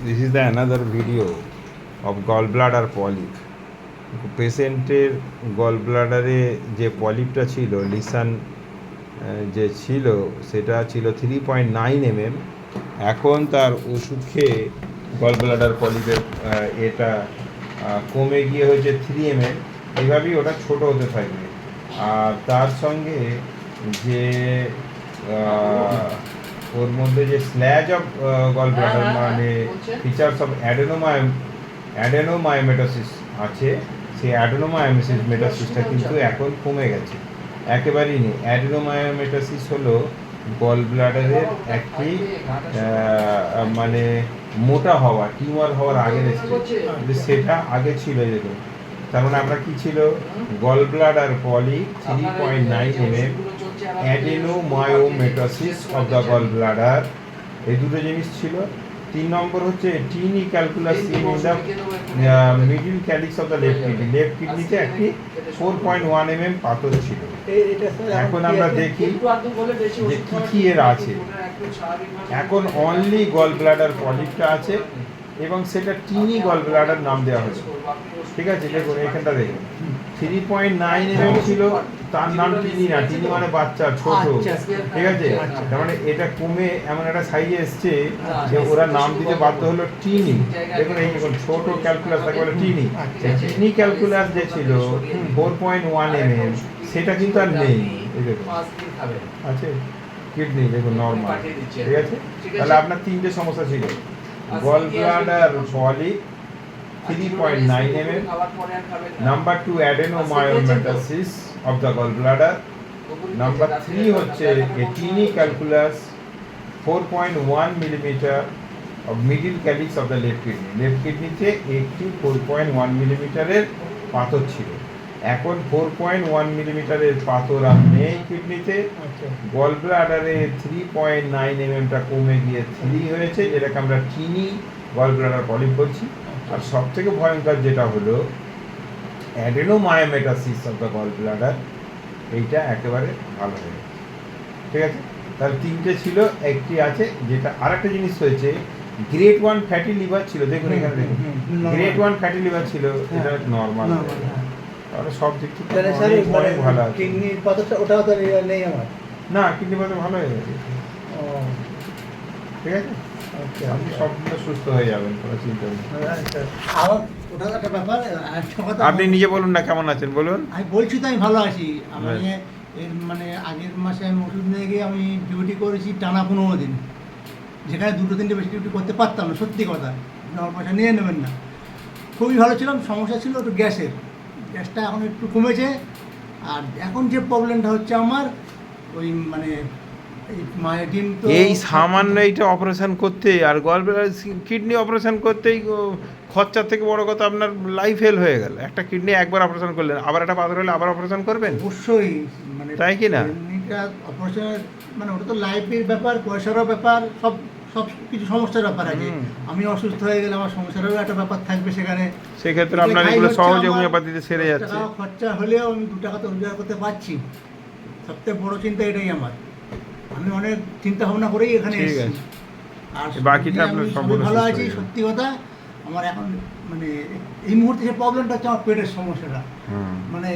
This is the another video of gallbladder polyp. পেশেন্টের গলব্লাডারে যে পলিপটা ছিল লিসান যে ছিল সেটা ছিল 3.9 mm। এখন তার ওষুধ খেয়ে গলব্লাডার পলিপের এটা কমে গিয়ে হয়েছে 3 mm। এইভাবেই ওটা ছোট হতে থাকবে। আর তার সঙ্গে যে ওর মধ্যে যে স্ল্যাজ অফ গলব্লাডার মানে ফিচার্স অফ অ্যাডেনোমায়োমেটাসিস আছে, সেই অ্যাডেনোমায়োমেটাসিসটা কিন্তু এখন কমে গেছে, একেবারেই নেই। অ্যাডেনোমায়োমেটাসিস হলো গল ব্লাডারের একটি মানে মোটা হওয়া, টিউমার হওয়ার আগের স্টেজ, সেটা আগে ছিল যেরকম। তার মানে আমরা কি ছিল, gall bladder polyp 3.9 mm, adenomyomatosis of the gall bladder, এই দুটো জিনিস ছিল। 3 নম্বর হচ্ছে tiny calculus in the middle calyx of the left kidney. Left কিডনিতে একটি 4.1 mm পাথর ছিল। এখন আমরা দেখি যে কী কী এর আছে। এখন অনলি গল ব্লাডার পলিপটা আছে এবং সেটা টিনি গল ব্লাডার নাম দেওয়া হয়েছে, ঠিক আছে। দেখুন এখানটা দেখুন 3.9 mm ছিল, তার নাম টিনি না, টিনি মানে বাচ্চা, ছোট, ঠিক আছে। তার মানে এটা কমে এমন একটা সাইজে এসছে যে ওরা নাম দিতে বাধ্য হলো টিনি। দেখুন এই দেখুন ছোট ক্যালকুলাস তাকে বলে টিনি। টিনি ক্যালকুলাস যে ছিল 4.1 mm সেটা কিন্তু আর নেই। এই দেখুন আছে কিডনি, দেখুন নর্মাল, ঠিক আছে। তাহলে আপনার তিনটে সমস্যা ছিল, gall bladder polyp 3.9 mm, number 2 adenomyomatosis of the gall bladder, number 3 হচ্ছে tiny calculus 4.1 mm of middle calyx of the left kidney. Left কিডনিতে একটি 4.1 mm পাথর ছিল। এখন 4.1 mm পাথর আর নেই কিডনিতে। গল ব্লাডারে 3.9 mm কমে গিয়ে 3 হয়েছে, যেটাকে আমরা টিনি গল ব্লাডার পলিপ বলছি। আর সব থেকে ভয়ঙ্কর যেটা হলো অ্যাডেনোমায়োমেটাসিস অফ দ্য গল ব্লাডার, এইটা একেবারে ভালো হয়ে গেছে, ঠিক আছে। তাহলে তিনটে ছিল, একটি আছে যেটা। আর একটা জিনিস হয়েছে, গ্রেড 1 ফ্যাটি লিভার ছিল, দেখুন এখানে দেখুন গ্রেড 1 ফ্যাটি লিভার ছিল, এটা নর্মাল। তাহলে সব দিক থেকে অনেক ভালো আছে। কিডনি পাথরটা ওটাও তো নেই আমার। না, কিডনি পাথর ভালো হয়ে গেছে, ঠিক আছে। আপনি সবগুলো সুস্থ হয়ে যাবেন, কোনো চিন্তা নেই। আপনি নিজে বলুন না কেমন আছেন, বলুন। আমি বলছি তো আমি ভালো আছি। আমি মানে আগের মাসে আমি ওষুধ নিয়ে গিয়ে আমি ডিউটি করেছি টানা 15 দিন, যেখানে 2-3টে বেশি ডিউটি করতে পারতাম না, সত্যি কথা, পয়সা নিয়ে নেবেন না। খুবই ভালো ছিলাম। সমস্যা ছিল একটু গ্যাসটা এখন একটু কমেছে। আর এখন যে প্রবলেমটা হচ্ছে আমার ওই মানে এই সামান্য এইটা অপারেশন করতে আর গলব্লাডার কিডনি অপারেশন করতেই খরচার থেকে বড় কথা আপনার লাইফ হেল হয়ে গেল। একটা কিডনি একবার অপারেশন করলেন, আবার একটা পাথর হলে আবার অপারেশন করবেন, অবশ্যই। মানে তাই কি না? অপারেশনের মানে ওটা তো লাইফের ব্যাপার, পয়সারও ব্যাপার, সব সব কিছু সমস্যার ব্যাপার আছে। আমি অসুস্থ হয়ে গেলে আমার সংসারেরও একটা ব্যাপার থাকবে সেখানে। সেক্ষেত্রে আপনার এগুলো সহজে হোমিওপ্যাথিতে সেরে যাচ্ছে। খরচা হলেও আমি 2 টাকা তো রোজগার করতে পারছি। সবথেকে বড় চিন্তা এটাই আমার। আমি অনেক চিন্তা ভাবনা করেই এখানে এসেছি। আর বাকিটা আপনার সম্পূর্ণ ভালো আছি, সত্যি কথা। আমার এখন মানে এই মুহূর্তে যে প্রবলেমটা হচ্ছে আমার পেটের সমস্যাটা, মানে